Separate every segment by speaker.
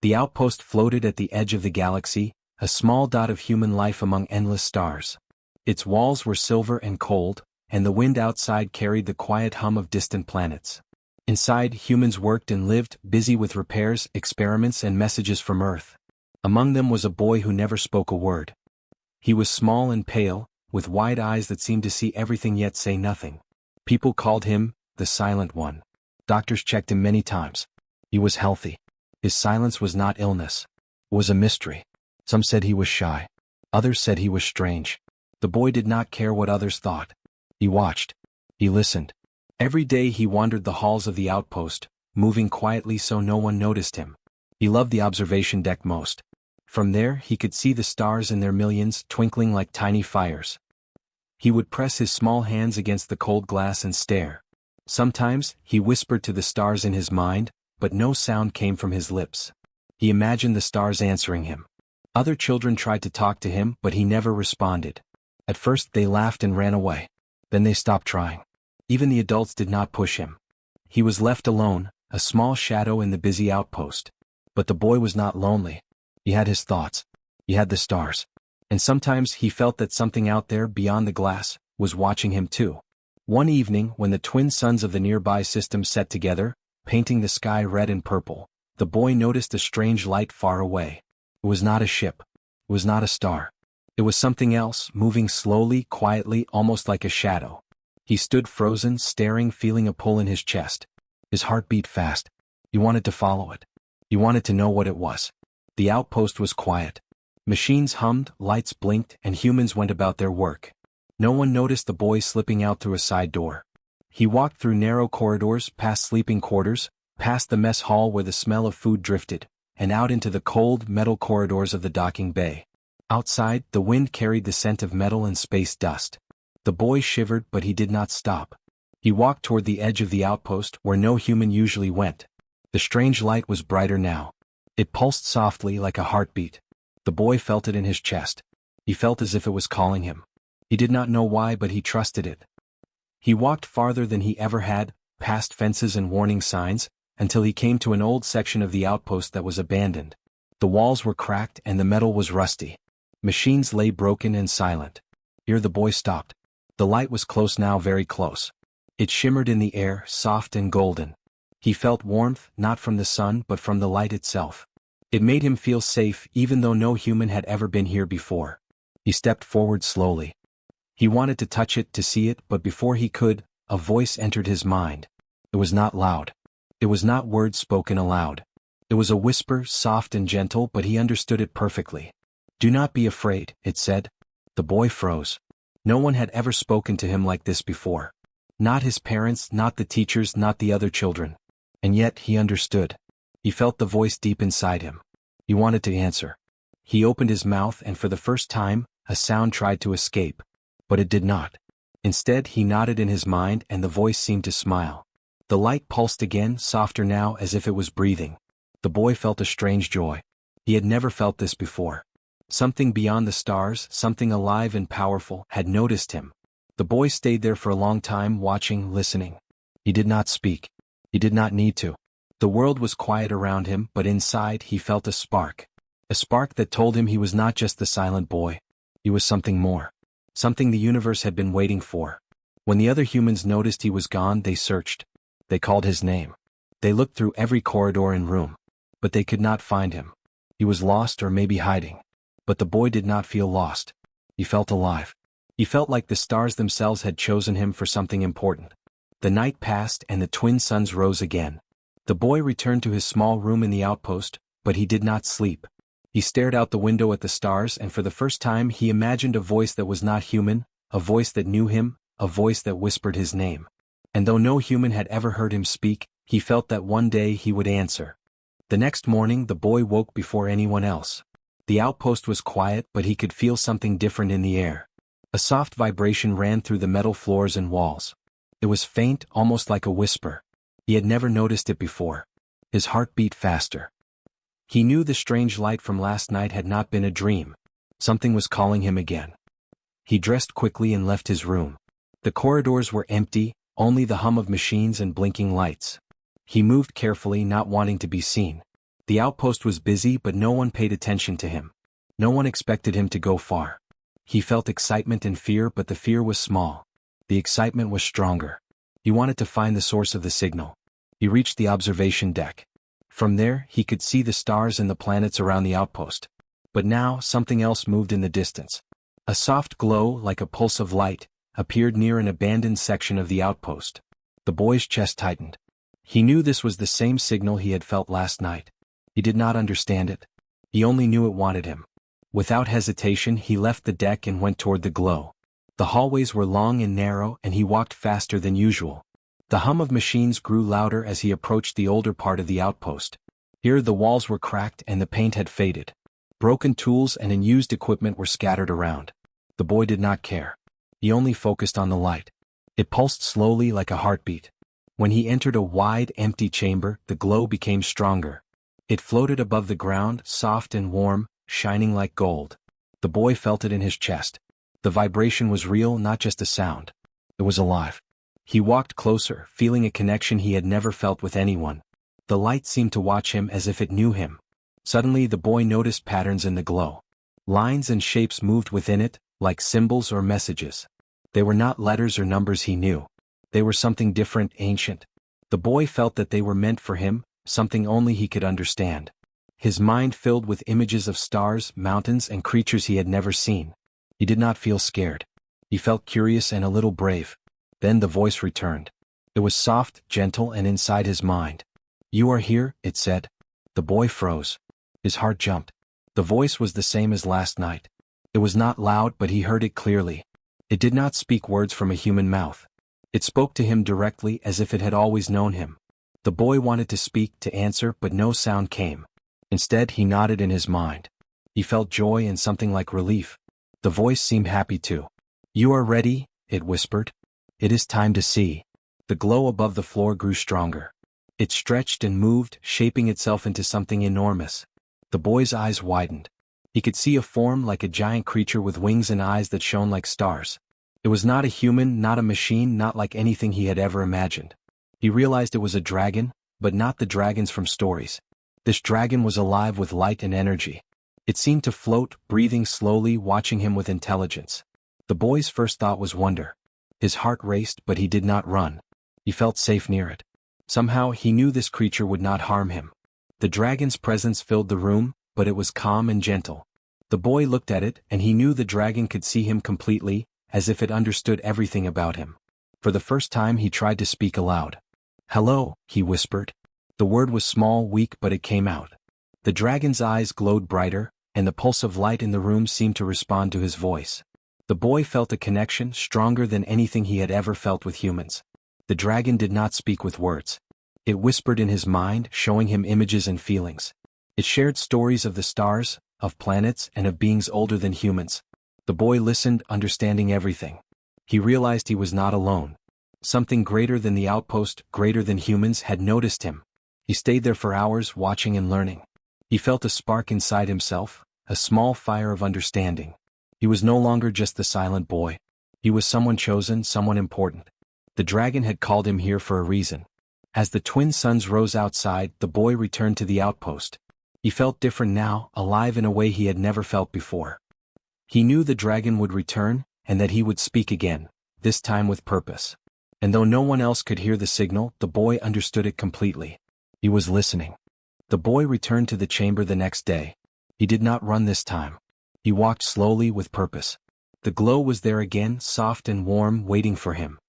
Speaker 1: The outpost floated at the edge of the galaxy, a small dot of human life among endless stars. Its walls were silver and cold, and the wind outside carried the quiet hum of distant planets. Inside, humans worked and lived, busy with repairs, experiments, and messages from Earth. Among them was a boy who never spoke a word. He was small and pale, with wide eyes that seemed to see everything yet say nothing. People called him the Silent One. Doctors checked him many times. He was healthy. His silence was not illness. It was a mystery. Some said he was shy. Others said he was strange. The boy did not care what others thought. He watched. He listened. Every day he wandered the halls of the outpost, moving quietly so no one noticed him. He loved the observation deck most. From there he could see the stars in their millions twinkling like tiny fires. He would press his small hands against the cold glass and stare. Sometimes he whispered to the stars in his mind, but no sound came from his lips. He imagined the stars answering him. Other children tried to talk to him, but he never responded. At first they laughed and ran away. Then they stopped trying. Even the adults did not push him. He was left alone, a small shadow in the busy outpost. But the boy was not lonely. He had his thoughts. He had the stars. And sometimes he felt that something out there beyond the glass was watching him too. One evening, when the twin suns of the nearby system set together, painting the sky red and purple, the boy noticed a strange light far away. It was not a ship. It was not a star. It was something else, moving slowly, quietly, almost like a shadow. He stood frozen, staring, feeling a pull in his chest. His heart beat fast. He wanted to follow it. He wanted to know what it was. The outpost was quiet. Machines hummed, lights blinked, and humans went about their work. No one noticed the boy slipping out through a side door. He walked through narrow corridors, past sleeping quarters, past the mess hall where the smell of food drifted, and out into the cold, metal corridors of the docking bay. Outside, the wind carried the scent of metal and space dust. The boy shivered, but he did not stop. He walked toward the edge of the outpost where no human usually went. The strange light was brighter now. It pulsed softly like a heartbeat. The boy felt it in his chest. He felt as if it was calling him. He did not know why, but he trusted it. He walked farther than he ever had, past fences and warning signs, until he came to an old section of the outpost that was abandoned. The walls were cracked and the metal was rusty. Machines lay broken and silent. Here the boy stopped. The light was close now, very close. It shimmered in the air, soft and golden. He felt warmth, not from the sun but from the light itself. It made him feel safe, even though no human had ever been here before. He stepped forward slowly. He wanted to touch it, to see it, but before he could, a voice entered his mind. It was not loud. It was not words spoken aloud. It was a whisper, soft and gentle, but he understood it perfectly. "Do not be afraid," it said. The boy froze. No one had ever spoken to him like this before. Not his parents, not the teachers, not the other children. And yet he understood. He felt the voice deep inside him. He wanted to answer. He opened his mouth and for the first time, a sound tried to escape. But it did not. Instead, he nodded in his mind and the voice seemed to smile. The light pulsed again, softer now, as if it was breathing. The boy felt a strange joy. He had never felt this before. Something beyond the stars, something alive and powerful, had noticed him. The boy stayed there for a long time, watching, listening. He did not speak. He did not need to. The world was quiet around him, but inside he felt a spark. A spark that told him he was not just the silent boy. He was something more. Something the universe had been waiting for. When the other humans noticed he was gone, they searched. They called his name. They looked through every corridor and room. But they could not find him. He was lost or maybe hiding. But the boy did not feel lost. He felt alive. He felt like the stars themselves had chosen him for something important. The night passed and the twin suns rose again. The boy returned to his small room in the outpost, but he did not sleep. He stared out the window at the stars and for the first time he imagined a voice that was not human, a voice that knew him, a voice that whispered his name. And though no human had ever heard him speak, he felt that one day he would answer. The next morning the boy woke before anyone else. The outpost was quiet, but he could feel something different in the air. A soft vibration ran through the metal floors and walls. It was faint, almost like a whisper. He had never noticed it before. His heart beat faster. He knew the strange light from last night had not been a dream. Something was calling him again. He dressed quickly and left his room. The corridors were empty, only the hum of machines and blinking lights. He moved carefully, not wanting to be seen. The outpost was busy, but no one paid attention to him. No one expected him to go far. He felt excitement and fear, but the fear was small. The excitement was stronger. He wanted to find the source of the signal. He reached the observation deck. From there, he could see the stars and the planets around the outpost. But now, something else moved in the distance. A soft glow, like a pulse of light, appeared near an abandoned section of the outpost. The boy's chest tightened. He knew this was the same signal he had felt last night. He did not understand it. He only knew it wanted him. Without hesitation, he left the deck and went toward the glow. The hallways were long and narrow, and he walked faster than usual. The hum of machines grew louder as he approached the older part of the outpost. Here the walls were cracked and the paint had faded. Broken tools and unused equipment were scattered around. The boy did not care. He only focused on the light. It pulsed slowly like a heartbeat. When he entered a wide, empty chamber, the glow became stronger. It floated above the ground, soft and warm, shining like gold. The boy felt it in his chest. The vibration was real, not just a sound. It was alive. He walked closer, feeling a connection he had never felt with anyone. The light seemed to watch him as if it knew him. Suddenly the boy noticed patterns in the glow. Lines and shapes moved within it, like symbols or messages. They were not letters or numbers he knew. They were something different, ancient. The boy felt that they were meant for him, something only he could understand. His mind filled with images of stars, mountains, and creatures he had never seen. He did not feel scared. He felt curious and a little brave. Then the voice returned. It was soft, gentle, and inside his mind. "You are here," it said. The boy froze. His heart jumped. The voice was the same as last night. It was not loud, but he heard it clearly. It did not speak words from a human mouth. It spoke to him directly, as if it had always known him. The boy wanted to speak, to answer, but no sound came. Instead, he nodded in his mind. He felt joy and something like relief. The voice seemed happy too. "You are ready," it whispered. "It is time to see." The glow above the floor grew stronger. It stretched and moved, shaping itself into something enormous. The boy's eyes widened. He could see a form like a giant creature with wings and eyes that shone like stars. It was not a human, not a machine, not like anything he had ever imagined. He realized it was a dragon, but not the dragons from stories. This dragon was alive with light and energy. It seemed to float, breathing slowly, watching him with intelligence. The boy's first thought was wonder. His heart raced, but he did not run. He felt safe near it. Somehow he knew this creature would not harm him. The dragon's presence filled the room, but it was calm and gentle. The boy looked at it, and he knew the dragon could see him completely, as if it understood everything about him. For the first time he tried to speak aloud. "Hello," he whispered. The word was small, weak, but it came out. The dragon's eyes glowed brighter, and the pulse of light in the room seemed to respond to his voice. The boy felt a connection stronger than anything he had ever felt with humans. The dragon did not speak with words. It whispered in his mind, showing him images and feelings. It shared stories of the stars, of planets, and of beings older than humans. The boy listened, understanding everything. He realized he was not alone. Something greater than the outpost, greater than humans, had noticed him. He stayed there for hours, watching and learning. He felt a spark inside himself, a small fire of understanding. He was no longer just the silent boy. He was someone chosen, someone important. The dragon had called him here for a reason. As the twin suns rose outside, the boy returned to the outpost. He felt different now, alive in a way he had never felt before. He knew the dragon would return, and that he would speak again, this time with purpose. And though no one else could hear the signal, the boy understood it completely. He was listening. The boy returned to the chamber the next day. He did not run this time. He walked slowly with purpose. The glow was there again, soft and warm, waiting for him.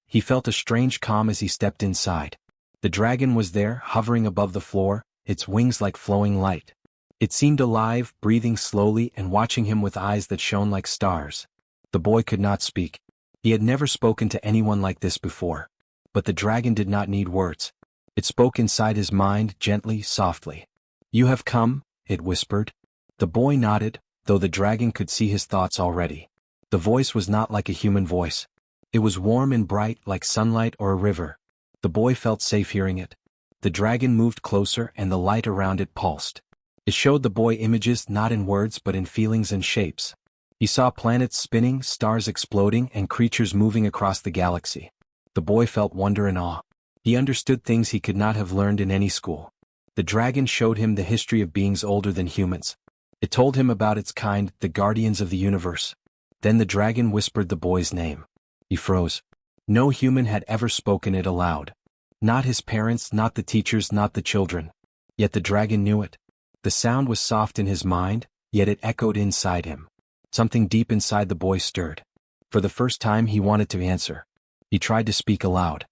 Speaker 1: He felt a strange calm as he stepped inside. The dragon was there, hovering above the floor, its wings like flowing light. It seemed alive, breathing slowly and watching him with eyes that shone like stars. The boy could not speak. He had never spoken to anyone like this before. But the dragon did not need words. It spoke inside his mind, gently, softly. "You have come," it whispered. The boy nodded, though the dragon could see his thoughts already. The voice was not like a human voice. It was warm and bright, like sunlight or a river. The boy felt safe hearing it. The dragon moved closer and the light around it pulsed. It showed the boy images not in words but in feelings and shapes. He saw planets spinning, stars exploding, and creatures moving across the galaxy. The boy felt wonder and awe. He understood things he could not have learned in any school. The dragon showed him the history of beings older than humans. It told him about its kind, the guardians of the universe. Then the dragon whispered the boy's name. He froze. No human had ever spoken it aloud. Not his parents, not the teachers, not the children. Yet the dragon knew it. The sound was soft in his mind, yet it echoed inside him. Something deep inside the boy stirred. For the first time he wanted to answer. He tried to speak aloud.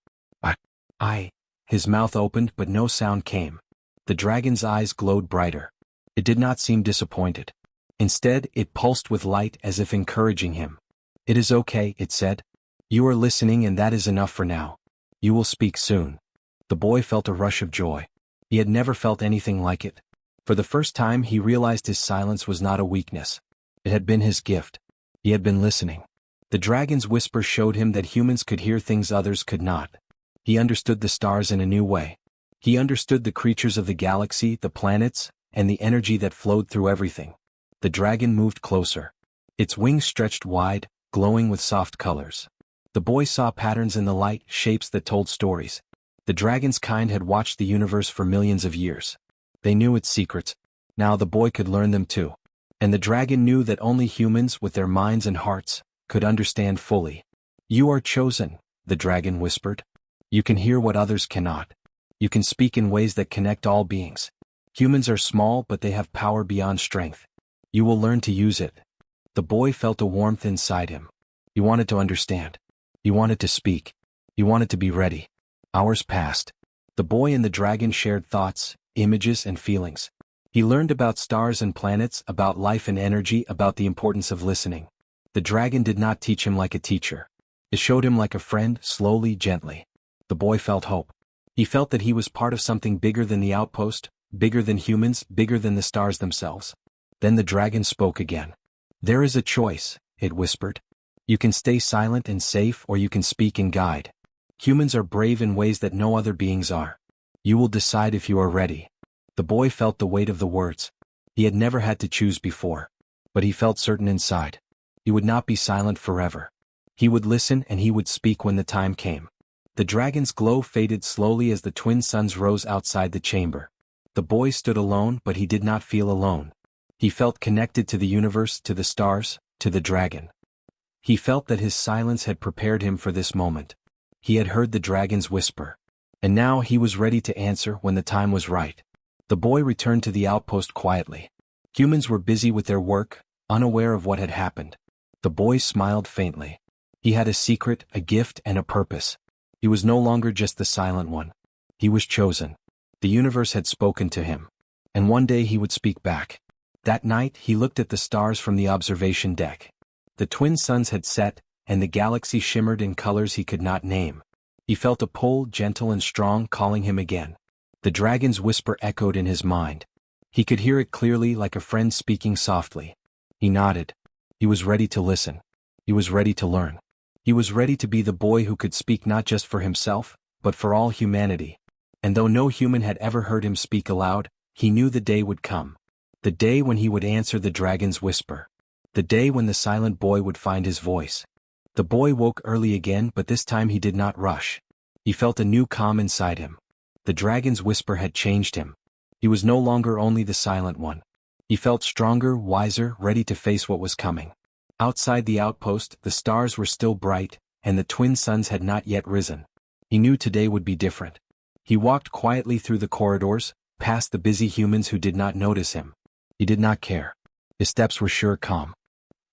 Speaker 1: I. His mouth opened but no sound came. The dragon's eyes glowed brighter. It did not seem disappointed. Instead, it pulsed with light as if encouraging him. It is okay, it said. You are listening and that is enough for now. You will speak soon. The boy felt a rush of joy. He had never felt anything like it. For the first time he realized his silence was not a weakness. It had been his gift. He had been listening. The dragon's whisper showed him that humans could hear things others could not. He understood the stars in a new way. He understood the creatures of the galaxy, the planets, and the energy that flowed through everything. The dragon moved closer. Its wings stretched wide, glowing with soft colors. The boy saw patterns in the light, shapes that told stories. The dragon's kind had watched the universe for millions of years. They knew its secrets. Now the boy could learn them too. And the dragon knew that only humans with their minds and hearts could understand fully. You are chosen, the dragon whispered. You can hear what others cannot. You can speak in ways that connect all beings. Humans are small but they have power beyond strength. You will learn to use it. The boy felt a warmth inside him. He wanted to understand. He wanted to speak. He wanted to be ready. Hours passed. The boy and the dragon shared thoughts, images and feelings. He learned about stars and planets, about life and energy, about the importance of listening. The dragon did not teach him like a teacher. It showed him like a friend, slowly, gently. The boy felt hope. He felt that he was part of something bigger than the outpost, bigger than humans, bigger than the stars themselves. Then the dragon spoke again. There is a choice, it whispered. You can stay silent and safe or you can speak and guide. Humans are brave in ways that no other beings are. You will decide if you are ready. The boy felt the weight of the words. He had never had to choose before. But he felt certain inside. He would not be silent forever. He would listen and he would speak when the time came. The dragon's glow faded slowly as the twin suns rose outside the chamber. The boy stood alone but he did not feel alone. He felt connected to the universe, to the stars, to the dragon. He felt that his silence had prepared him for this moment. He had heard the dragon's whisper. And now he was ready to answer when the time was right. The boy returned to the outpost quietly. Humans were busy with their work, unaware of what had happened. The boy smiled faintly. He had a secret, a gift, and a purpose. He was no longer just the silent one. He was chosen. The universe had spoken to him. And one day he would speak back. That night he looked at the stars from the observation deck. The twin suns had set, and the galaxy shimmered in colors he could not name. He felt a pull, gentle and strong, calling him again. The dragon's whisper echoed in his mind. He could hear it clearly like a friend speaking softly. He nodded. He was ready to listen. He was ready to learn. He was ready to be the boy who could speak not just for himself, but for all humanity. And though no human had ever heard him speak aloud, he knew the day would come. The day when he would answer the dragon's whisper. The day when the silent boy would find his voice. The boy woke early again, but this time he did not rush. He felt a new calm inside him. The dragon's whisper had changed him. He was no longer only the silent one. He felt stronger, wiser, ready to face what was coming. Outside the outpost, the stars were still bright, and the twin suns had not yet risen. He knew today would be different. He walked quietly through the corridors, past the busy humans who did not notice him. He did not care. His steps were sure calm.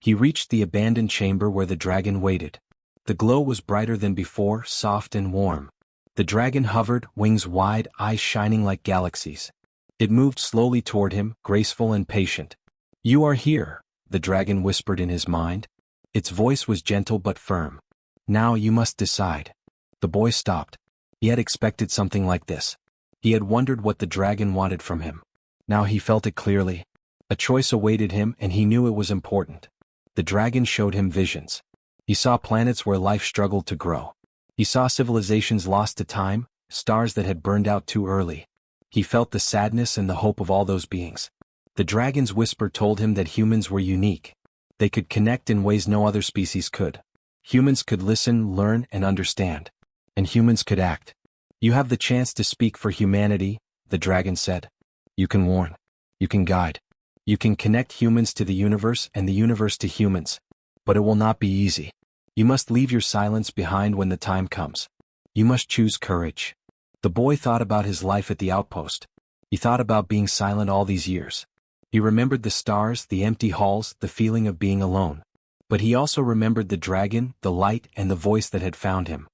Speaker 1: He reached the abandoned chamber where the dragon waited. The glow was brighter than before, soft and warm. The dragon hovered, wings wide, eyes shining like galaxies. It moved slowly toward him, graceful and patient. You are here, the dragon whispered in his mind. Its voice was gentle but firm. Now you must decide. The boy stopped. He had expected something like this. He had wondered what the dragon wanted from him. Now he felt it clearly. A choice awaited him and he knew it was important. The dragon showed him visions. He saw planets where life struggled to grow. He saw civilizations lost to time, stars that had burned out too early. He felt the sadness and the hope of all those beings. The dragon's whisper told him that humans were unique. They could connect in ways no other species could. Humans could listen, learn, and understand. And humans could act. You have the chance to speak for humanity, the dragon said. You can warn. You can guide. You can connect humans to the universe and the universe to humans. But it will not be easy. You must leave your silence behind when the time comes. You must choose courage. The boy thought about his life at the outpost. He thought about being silent all these years. He remembered the stars, the empty halls, the feeling of being alone. But he also remembered the dragon, the light, and the voice that had found him.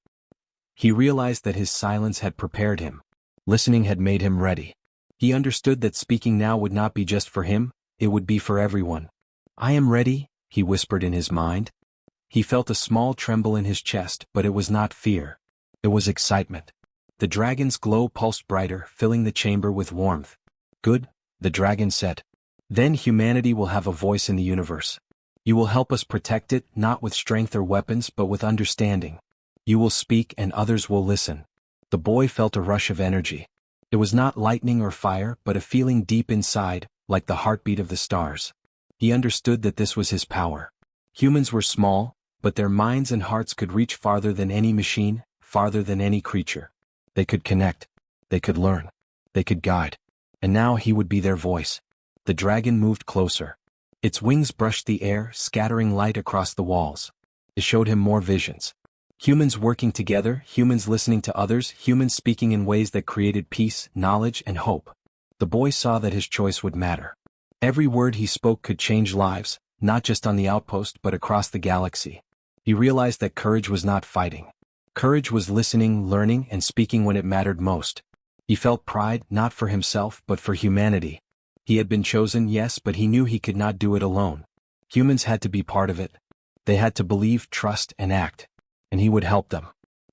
Speaker 1: He realized that his silence had prepared him. Listening had made him ready. He understood that speaking now would not be just for him, it would be for everyone. I am ready, he whispered in his mind. He felt a small tremble in his chest, but it was not fear. It was excitement. The dragon's glow pulsed brighter, filling the chamber with warmth. Good, the dragon said. Then humanity will have a voice in the universe. You will help us protect it, not with strength or weapons but with understanding. You will speak and others will listen. The boy felt a rush of energy. It was not lightning or fire but a feeling deep inside, like the heartbeat of the stars. He understood that this was his power. Humans were small, but their minds and hearts could reach farther than any machine, farther than any creature. They could connect. They could learn. They could guide. And now he would be their voice. The dragon moved closer. Its wings brushed the air, scattering light across the walls. It showed him more visions. Humans working together, humans listening to others, humans speaking in ways that created peace, knowledge, and hope. The boy saw that his choice would matter. Every word he spoke could change lives, not just on the outpost but across the galaxy. He realized that courage was not fighting. Courage was listening, learning, and speaking when it mattered most. He felt pride, not for himself but for humanity. He had been chosen, yes, but he knew he could not do it alone. Humans had to be part of it. They had to believe, trust, and act. And he would help them.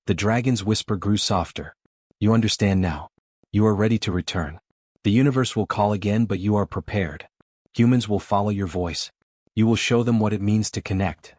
Speaker 1: The dragon's whisper grew softer. You understand now. You are ready to return. The universe will call again, but you are prepared. Humans will follow your voice. You will show them what it means to connect.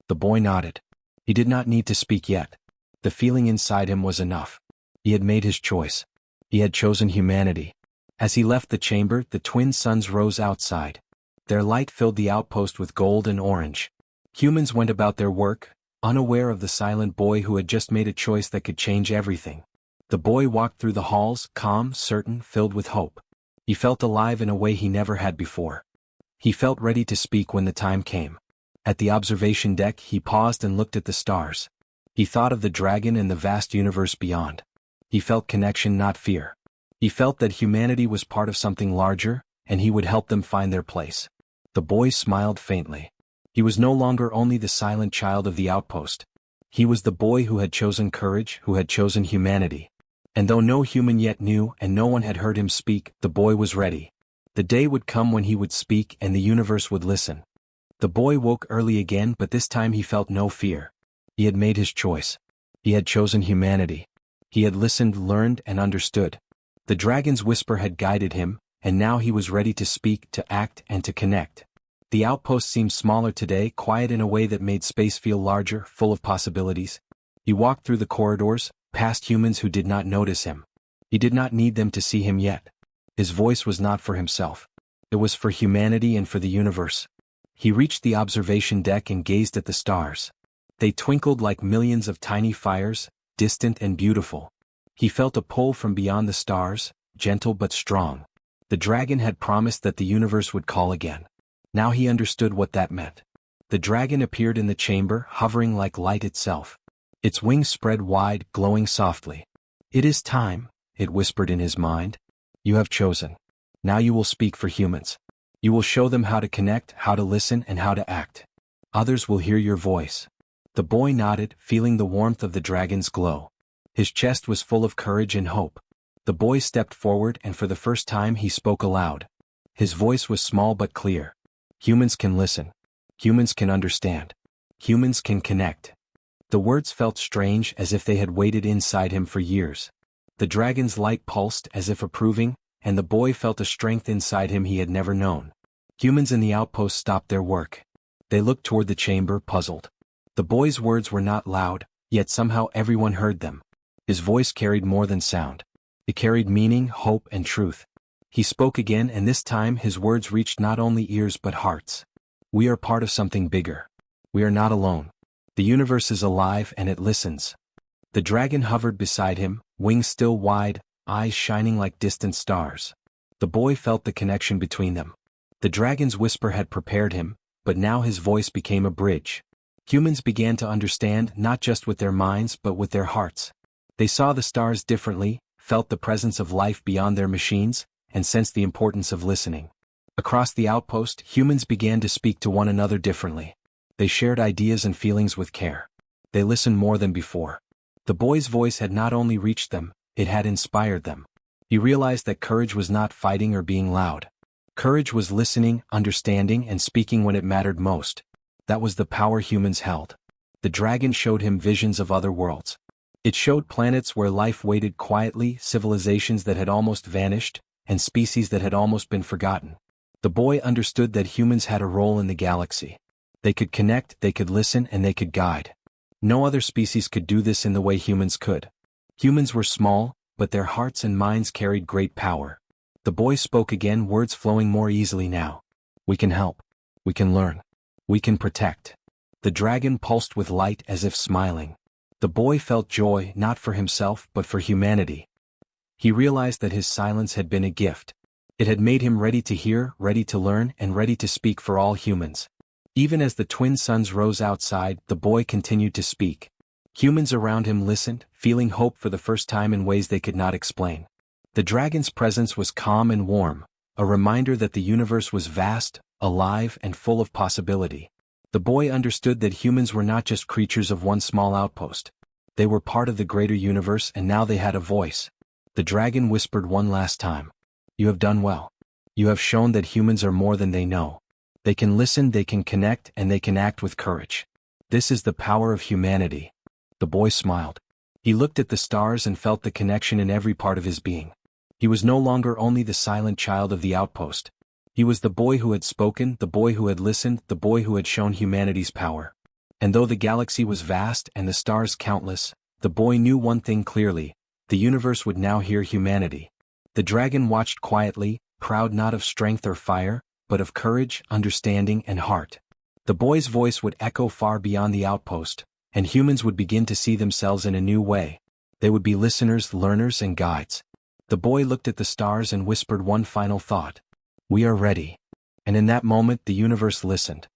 Speaker 1: The boy nodded. He did not need to speak yet. The feeling inside him was enough. He had made his choice. He had chosen humanity. As he left the chamber, the twin suns rose outside. Their light filled the outpost with gold and orange. Humans went about their work, unaware of the silent boy who had just made a choice that could change everything. The boy walked through the halls, calm, certain, filled with hope. He felt alive in a way he never had before. He felt ready to speak when the time came. At the observation deck, he paused and looked at the stars. He thought of the dragon and the vast universe beyond. He felt connection, not fear. He felt that humanity was part of something larger, and he would help them find their place. The boy smiled faintly. He was no longer only the silent child of the outpost. He was the boy who had chosen courage, who had chosen humanity. And though no human yet knew and no one had heard him speak, the boy was ready. The day would come when he would speak and the universe would listen. The boy woke early again, but this time he felt no fear. He had made his choice. He had chosen humanity. He had listened, learned, and understood. The dragon's whisper had guided him, and now he was ready to speak, to act, and to connect. The outpost seemed smaller today, quiet in a way that made space feel larger, full of possibilities. He walked through the corridors, past humans who did not notice him. He did not need them to see him yet. His voice was not for himself. It was for humanity and for the universe. He reached the observation deck and gazed at the stars. They twinkled like millions of tiny fires, distant and beautiful. He felt a pull from beyond the stars, gentle but strong. The dragon had promised that the universe would call again. Now he understood what that meant. The dragon appeared in the chamber, hovering like light itself. Its wings spread wide, glowing softly. It is time, it whispered in his mind. You have chosen. Now you will speak for humans. You will show them how to connect, how to listen, and how to act. Others will hear your voice. The boy nodded, feeling the warmth of the dragon's glow. His chest was full of courage and hope. The boy stepped forward and for the first time he spoke aloud. His voice was small but clear. Humans can listen. Humans can understand. Humans can connect. The words felt strange, as if they had waited inside him for years. The dragon's light pulsed as if approving, and the boy felt a strength inside him he had never known. Humans in the outpost stopped their work. They looked toward the chamber, puzzled. The boy's words were not loud, yet somehow everyone heard them. His voice carried more than sound. It carried meaning, hope, and truth. He spoke again, and this time his words reached not only ears but hearts. We are part of something bigger. We are not alone. The universe is alive and it listens. The dragon hovered beside him, wings still wide, eyes shining like distant stars. The boy felt the connection between them. The dragon's whisper had prepared him, but now his voice became a bridge. Humans began to understand not just with their minds but with their hearts. They saw the stars differently, felt the presence of life beyond their machines, and sensed the importance of listening. Across the outpost, humans began to speak to one another differently. They shared ideas and feelings with care. They listened more than before. The boy's voice had not only reached them, it had inspired them. He realized that courage was not fighting or being loud. Courage was listening, understanding, and speaking when it mattered most. That was the power humans held. The dragon showed him visions of other worlds. It showed planets where life waited quietly, civilizations that had almost vanished, and species that had almost been forgotten. The boy understood that humans had a role in the galaxy. They could connect, they could listen, and they could guide. No other species could do this in the way humans could. Humans were small, but their hearts and minds carried great power. The boy spoke again, words flowing more easily now. We can help. We can learn. We can protect. The dragon pulsed with light as if smiling. The boy felt joy not for himself but for humanity. He realized that his silence had been a gift. It had made him ready to hear, ready to learn, and ready to speak for all humans. Even as the twin suns rose outside, the boy continued to speak. Humans around him listened, feeling hope for the first time in ways they could not explain. The dragon's presence was calm and warm, a reminder that the universe was vast, alive, and full of possibility. The boy understood that humans were not just creatures of one small outpost. They were part of the greater universe, and now they had a voice. The dragon whispered one last time. You have done well. You have shown that humans are more than they know. They can listen, they can connect, and they can act with courage. This is the power of humanity. The boy smiled. He looked at the stars and felt the connection in every part of his being. He was no longer only the silent child of the outpost. He was the boy who had spoken, the boy who had listened, the boy who had shown humanity's power. And though the galaxy was vast and the stars countless, the boy knew one thing clearly: the universe would now hear humanity. The dragon watched quietly, proud not of strength or fire, but of courage, understanding, and heart. The boy's voice would echo far beyond the outpost, and humans would begin to see themselves in a new way. They would be listeners, learners, and guides. The boy looked at the stars and whispered one final thought. We are ready. And in that moment the universe listened.